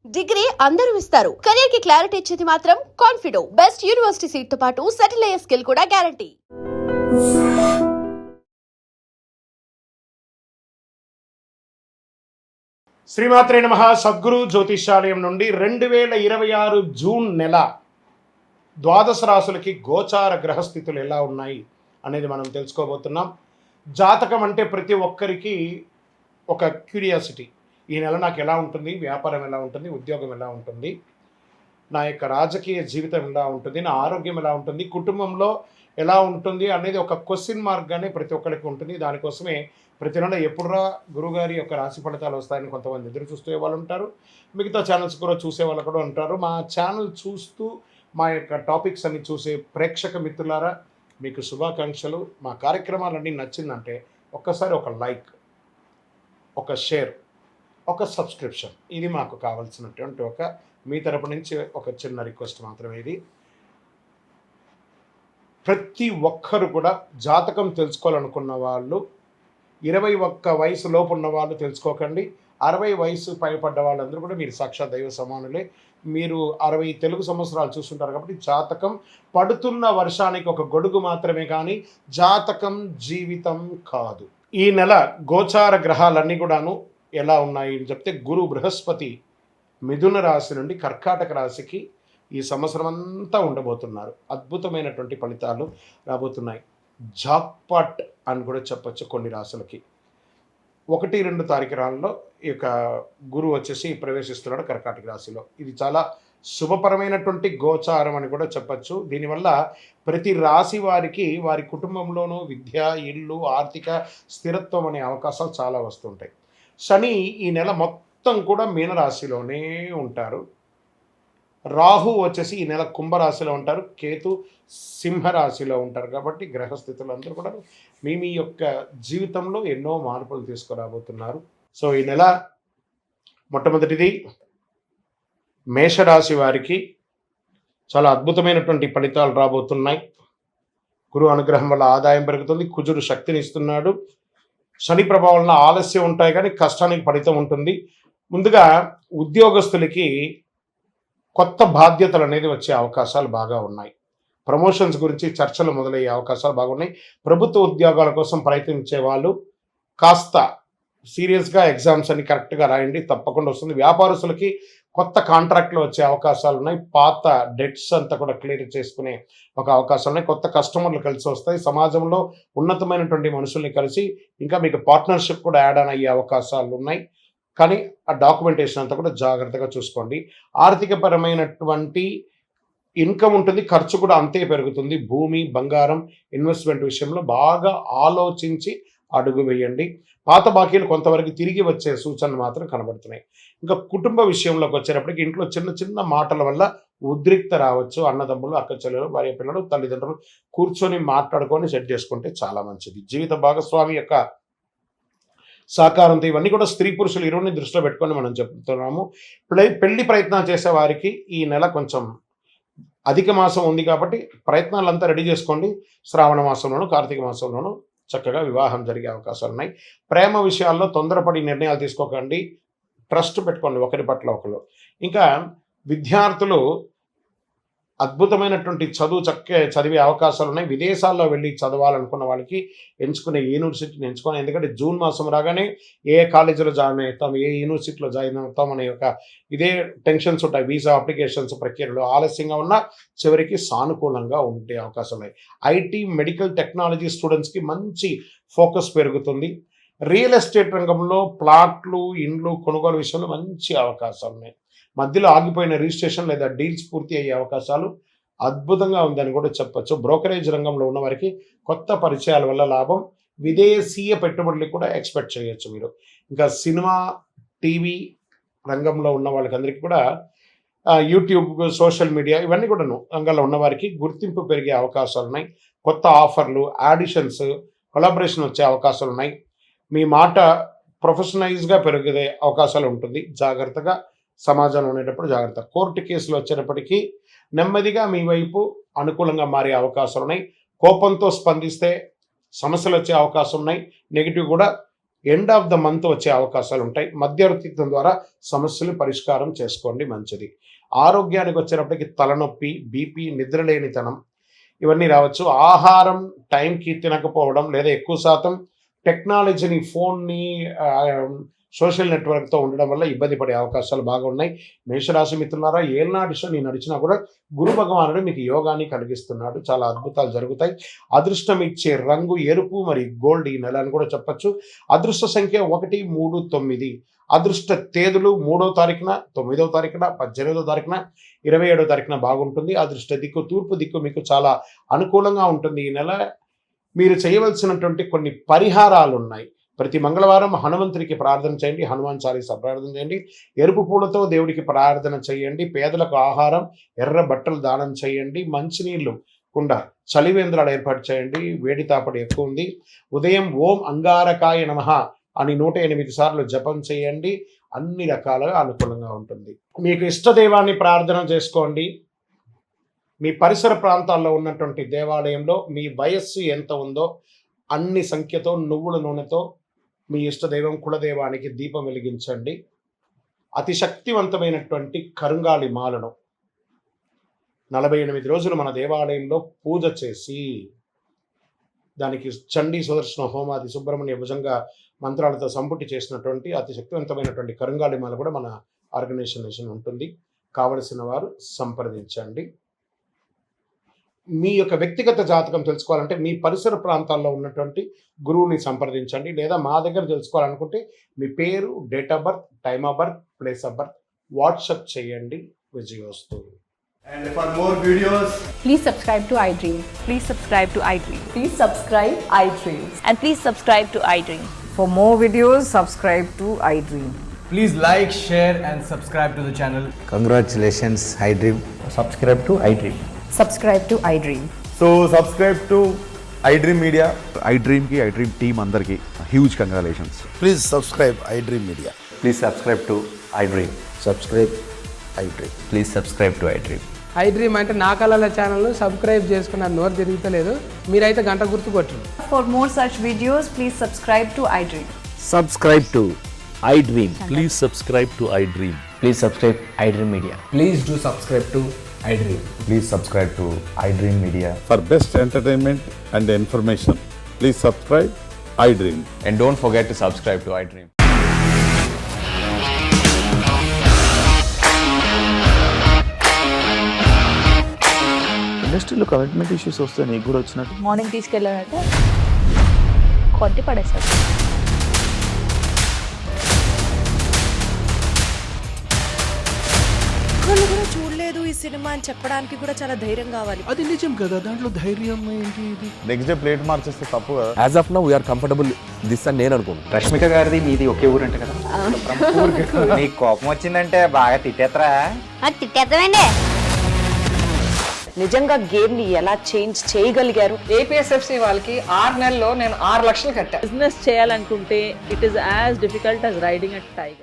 Degree అందరూ ఇస్తారు. Career కి క్లారిటీ ఇచ్చేది మాత్రం కాన్ఫిడో. బెస్ట్ యూనివర్సిటీ సీట్ తో పాటు సెటిల్ అయ్యే స్కిల్ కూడా గ్యారంటీ. శ్రీమాత్రే నమః. సద్గురు జ్యోతిష్యాలయం నుండి 2026 జూన్ నెల ద్వాదశ రాశులకి గోచార గ్రహస్థితులు ఎలా ఉన్నాయి అనేది మనం తెలుసుకోబోతున్నాం. జాతకం అంటే ప్రతి ఒక్కరికి ఒక క్యూరియాసిటీ. ఈ నెల నాకు ఎలా ఉంటుంది, వ్యాపారం ఎలా ఉంటుంది, ఉద్యోగం ఎలా ఉంటుంది, నా యొక్క రాజకీయ జీవితం ఎలా ఉంటుంది, నా ఆరోగ్యం ఎలా ఉంటుంది, కుటుంబంలో ఎలా ఉంటుంది అనేది ఒక క్వశ్చన్ మార్క్గానే ప్రతి ఒక్కరికి ఉంటుంది. దానికోసమే ప్రతి నెల ఎప్పుడురా గురుగారి యొక్క రాశి ఫలితాలు వస్తాయని కొంతమంది ఎదురు చూసే వాళ్ళు ఉంటారు. మిగతా ఛానల్స్ కూడా చూసే వాళ్ళు కూడా ఉంటారు. మా ఛానల్ చూస్తూ మా యొక్క టాపిక్స్ అన్ని చూసే ప్రేక్షక మిత్రులారా, మీకు శుభాకాంక్షలు. మా కార్యక్రమాలన్నీ నచ్చిందంటే ఒక్కసారి ఒక లైక్, ఒక షేర్, ఒక సబ్స్క్రిప్షన్, ఇది మాకు కావాల్సినటువంటి ఒక మీ తరపు నుంచి ఒక చిన్న రిక్వెస్ట్ మాత్రమే. ఇది ప్రతి ఒక్కరు కూడా జాతకం తెలుసుకోవాలనుకున్న వాళ్ళు 21 వయసు లోపు ఉన్న వాళ్ళు తెలుసుకోకండి. 60 వయసు పైపడ్డ వాళ్ళందరూ కూడా మీరు సాక్షాత్ దైవ సమానులే. మీరు 60 తెలుగు సంవత్సరాలు చూస్తుంటారు కాబట్టి జాతకం పడుతున్న వర్షానికి ఒక గొడుగు మాత్రమే, కానీ జాతకం జీవితం కాదు. ఈ నెల గోచార గ్రహాలన్నీ కూడాను ఎలా ఉన్నాయి అని చెప్తే, గురు బృహస్పతి మిథున రాశి నుండి కర్కాటక రాశికి ఈ సంవత్సరం అంతా ఉండబోతున్నారు. అద్భుతమైనటువంటి ఫలితాలు రాబోతున్నాయి. జాక్పాట్ అని కూడా చెప్పచ్చు కొన్ని రాశులకి. 1-2 తారీఖులలో ఈ యొక్క గురువు వచ్చేసి ప్రవేశిస్తున్నాడు కర్కాటక రాశిలో. ఇది చాలా శుభపరమైనటువంటి గోచారం అని కూడా చెప్పచ్చు. దీనివల్ల ప్రతి రాశి వారికి వారి కుటుంబంలోనూ విద్య, ఇల్లు, ఆర్థిక స్థిరత్వం అనే అవకాశాలు చాలా వస్తుంటాయి. శని ఈ నెల మొత్తం కూడా మీనరాశిలోనే ఉంటారు. రాహు వచ్చేసి ఈ నెల కుంభరాశిలో ఉంటారు. కేతు సింహరాశిలో ఉంటారు. కాబట్టి గ్రహస్థితులు అందరూ కూడా మీ యొక్క జీవితంలో ఎన్నో మార్పులు తీసుకురాబోతున్నారు. సో ఈ నెల మొట్టమొదటిది మేషరాశి వారికి చాలా అద్భుతమైనటువంటి ఫలితాలు రాబోతున్నాయి. గురు అనుగ్రహం వల్ల ఆదాయం పెరుగుతుంది. కుజుడు శక్తిని ఇస్తున్నాడు. శని ప్రభావం వలన ఆలస్యం ఉంటాయి కానీ కష్టానికి ఫలితం ఉంటుంది. ముందుగా ఉద్యోగస్తులకి కొత్త బాధ్యతలు అనేది వచ్చే అవకాశాలు బాగా ఉన్నాయి. ప్రమోషన్స్ గురించి చర్చలు మొదలయ్యే అవకాశాలు బాగున్నాయి. ప్రభుత్వ ఉద్యోగాల కోసం ప్రయత్నించే వాళ్ళు కాస్త సీరియస్గా ఎగ్జామ్స్ అన్ని కరెక్ట్గా రాయండి, తప్పకుండా వస్తుంది. వ్యాపారస్తులకి కొత్త కాంట్రాక్ట్లు వచ్చే అవకాశాలు ఉన్నాయి. పాత డెట్స్ అంతా కూడా క్లియర్ చేసుకునే ఒక అవకాశాలు ఉన్నాయి. కొత్త కస్టమర్లు కలిసి వస్తాయి. సమాజంలో ఉన్నతమైనటువంటి మనుషుల్ని కలిసి ఇంకా మీకు పార్ట్నర్షిప్ కూడా యాడ్ ఆన్ అయ్యే అవకాశాలు ఉన్నాయి. కానీ ఆ డాక్యుమెంటేషన్ అంతా కూడా జాగ్రత్తగా చూసుకోండి. ఆర్థికపరమైనటువంటి ఇన్కమ్ ఉంటుంది, ఖర్చు కూడా అంతే పెరుగుతుంది. భూమి, బంగారం, ఇన్వెస్ట్మెంట్ విషయంలో బాగా ఆలోచించి అడుగు వేయండి. పాత బాకీలు కొంతవరకు తిరిగి వచ్చే సూచనలు మాత్రం కనబడుతున్నాయి. ఇంకా కుటుంబ విషయంలోకి వచ్చేటప్పటికి ఇంట్లో చిన్న చిన్న మాటల వల్ల ఉద్రిక్త రావచ్చు. అన్నదమ్ములు, అక్క చెల్లెలు, భార్య పిల్లలు, తల్లిదండ్రులు కూర్చొని మాట్లాడుకొని సెట్ చేసుకుంటే చాలా మంచిది. జీవిత భాగస్వామి యొక్క సహకారంతో ఇవన్నీ కూడా స్త్రీ పురుషులు ఇరువుని దృష్టిలో పెట్టుకొని మనం చెప్తున్నాము. పెళ్లి ప్రయత్నాలు చేసే వారికి ఈ నెల కొంచెం అధిక మాసం ఉంది కాబట్టి ప్రయత్నాలంతా రెడీ చేసుకోండి. శ్రావణ మాసంలోను, కార్తీక మాసంలోను చక్కగా వివాహం జరిగే అవకాశాలు ఉన్నాయి. ప్రేమ విషయాల్లో తొందరపడి నిర్ణయాలు తీసుకోకండి. ట్రస్ట్ పెట్టుకోండి ఒకరి పట్ల ఒకరు. ఇంకా విద్యార్థులు అద్భుతమైనటువంటి చదివే అవకాశాలు ఉన్నాయి. విదేశాల్లో వెళ్ళి చదవాలనుకున్న వాళ్ళకి ఎంచుకునే యూనివర్సిటీని ఎంచుకొని, ఎందుకంటే జూన్ మాసం రాగానే ఏ కాలేజీలో జాయిన్ అవుతాం, ఏ యూనివర్సిటీలో జాయిన్ అవుతాం అనే ఒక ఇదే టెన్షన్స్ ఉంటాయి. వీసా అప్లికేషన్స్ ప్రక్రియలో ఆలస్యంగా ఉన్న చివరికి సానుకూలంగా ఉండే అవకాశాలు ఉన్నాయి. ఐటీ, మెడికల్ టెక్నాలజీ స్టూడెంట్స్కి మంచి ఫోకస్ పెరుగుతుంది. రియల్ ఎస్టేట్ రంగంలో ప్లాట్లు, ఇండ్లు కొనుగోలు విషయంలో మంచి అవకాశాలు ఉన్నాయి. మధ్యలో ఆగిపోయిన రిజిస్ట్రేషన్ లేదా డీల్స్ పూర్తి అయ్యే అవకాశాలు అద్భుతంగా ఉందని కూడా చెప్పచ్చు. బ్రోకరేజ్ రంగంలో ఉన్న వారికి కొత్త పరిచయాల వల్ల లాభం. విదేశీయ పెట్టుబడులు కూడా ఎక్స్పెక్ట్ చేయొచ్చు మీరు. ఇంకా సినిమా, టీవీ రంగంలో ఉన్న వాళ్ళకందరికీ కూడా యూట్యూబ్, సోషల్ మీడియా ఇవన్నీ కూడా రంగంలో ఉన్న వారికి గుర్తింపు పెరిగే అవకాశాలు ఉన్నాయి. కొత్త ఆఫర్లు, ఆడిషన్స్, కొలాబరేషన్ వచ్చే అవకాశాలు ఉన్నాయి. మీ మాట ప్రొఫెషనలైజ్గా పెరిగే అవకాశాలు ఉంటుంది. జాగ్రత్తగా సమాజంలో ఉండేటప్పుడు జాగ్రత్త. కోర్టు కేసులు వచ్చేటప్పటికీ నెమ్మదిగా మీ వైపు అనుకూలంగా మారే అవకాశాలు ఉన్నాయి. కోపంతో స్పందిస్తే సమస్యలు వచ్చే అవకాశం ఉన్నాయి. నెగిటివ్ కూడా ఎండ్ ఆఫ్ ద మంత్ వచ్చే అవకాశాలు ఉంటాయి. మధ్యవర్తిత్వం ద్వారా సమస్యలు పరిష్కారం చేసుకోండి, మంచిది. ఆరోగ్యానికి వచ్చేటప్పటికి తలనొప్పి, బీపీ, నిద్రలేనితనం ఇవన్నీ రావచ్చు. ఆహారం టైంకి తినకపోవడం లేదా ఎక్కువ శాతం టెక్నాలజీని, ఫోన్ని, సోషల్ నెట్వర్క్తో ఉండడం వల్ల ఇబ్బంది పడే అవకాశాలు బాగా ఉన్నాయి. మేషరాశి మిత్రులారా, ఏనాడు శని నడిచినా కూడా గురు భగవానుడు మీకు యోగాన్ని కలిగిస్తున్నాడు. చాలా అద్భుతాలు జరుగుతాయి. అదృష్టం ఇచ్చే రంగు ఎరుపు మరియు గోల్డ్ ఈ నెల అని కూడా చెప్పచ్చు. అదృష్ట సంఖ్య 1, 3, 9. అదృష్ట తేదీలు 3వ తారీఖున, 9వ తారీఖున, 18వ తారీఖున, 27వ తారీఖున బాగుంటుంది. అదృష్ట దిక్కు తూర్పు దిక్కు మీకు చాలా అనుకూలంగా ఉంటుంది. ఈ నెల మీరు చేయవలసినటువంటి కొన్ని పరిహారాలు ఉన్నాయి. ప్రతి మంగళవారం హనుమంతుడికి ప్రార్థన చేయండి, హనుమాన్ చాలీసా ప్రార్థన చేయండి, ఎరుపు పూలతో దేవుడికి ప్రార్థన చేయండి, పేదలకు ఆహారం, ఎర్ర బట్టలు దానం చేయండి, మంచినీళ్ళు కుండ, చలివేంద్రాలు ఏర్పాటు చేయండి. వేడి తాపడి ఎక్కువ ఉంది. ఉదయం ఓం అంగారకాయ నమః అని 108 సార్లు జపం చేయండి. అన్ని రకాలుగా అనుకూలంగా ఉంటుంది. మీకు ఇష్టదైవాన్ని ప్రార్థన చేసుకోండి. మీ పరిసర ప్రాంతాల్లో ఉన్నటువంటి దేవాలయంలో మీ వయస్సు ఎంత ఉందో అన్ని సంఖ్యతో నువ్వుల నూనెతో మీ ఇష్టదైవం కులదైవానికి దీపం వెలిగించండి. అతి శక్తివంతమైనటువంటి కరుంగాలి మాలను 48 రోజులు మన దేవాలయంలో పూజ చేసి దానికి చండీ సుదర్శన హోమాది సుబ్రహ్మణ్య భుజంగా మంత్రాలతో సంపుటి చేసినటువంటి అతి శక్తివంతమైనటువంటి కరుంగాలి మాల కూడా మన ఆర్గనైజేషన్ ఉంటుంది. కావలసిన వారు సంప్రదించండి. మీ యొక్క వ్యక్తిగత జాతకం తెలుసుకోవాలంటే మీ పరిసర ప్రాంతాల్లో ఉన్నటువంటి గురువుని సంప్రదించండి. లేదా మా దగ్గర తెలుసుకోవాలనుకుంటే మీ పేరు, date of birth, time of birth, place of birth WhatsApp చేయండి. విజయోస్తు. And for more videos, Please subscribe to iDream. Please subscribe to iDream. Please subscribe iDream. And please subscribe to iDream. For more videos, subscribe to iDream. please like, share, and subscribe to the channel. Congratulations, iDream. subscribe to iDream. Subscribe to iDream. So subscribe to iDream Media. iDream ki iDream team andarki huge congratulations. Please subscribe iDream Media. Please subscribe to iDream. Subscribe iDream. Please subscribe to iDream. iDream అంటే నా కళల channel subscribe చేసుకున్న నోరు తిరుగుతలేదు. మీరైతే గంట గుర్తు కొట్టండి. For more such videos, please subscribe to iDream. Subscribe to iDream. Please subscribe to iDream. Please subscribe iDream Media. Please do subscribe to iDream. Please subscribe to iDream Media. For best entertainment and information, please subscribe iDream. And don't forget to subscribe to iDream. ఇండస్ట్రీలో commitment issues వస్తే నీకు కూడా వచ్చినట్టు morning తీసుకెళ్ళాలంటే కొట్టి పడేస్తారు. ఒక్కళ్ళు కూడా చూడలేదు ఈ సినిమా అని చెప్పడానికి కూడా చాలా ధైర్యం కావాలి. అది నిజం కదా, దాంట్లో ధైర్యం ఏంటి? ఇది నెక్స్ట్ డే ప్లేట్ మార్చేస్తే తప్పు కదా. As of now we are comfortable this అని నేను అనుకుంటున్నాను. రష్మిక గారిది మీది ఒకే ఊరంట కదా. నీకు కోపం వచ్చిందంటే బాగా తిట్టేత్తరా? తిట్టేద్దామండి. నిజంగా గేమ్ ని ఎలా చేంజ్ చేయగలిగారు? ఏపీఎస్ఎఫ్సి వాళ్ళకి 6 నెలల్లో నేను 6 లక్షలు కట్టా. బిజినెస్ చేయాలనుకుంటే it is as difficult as riding a tiger.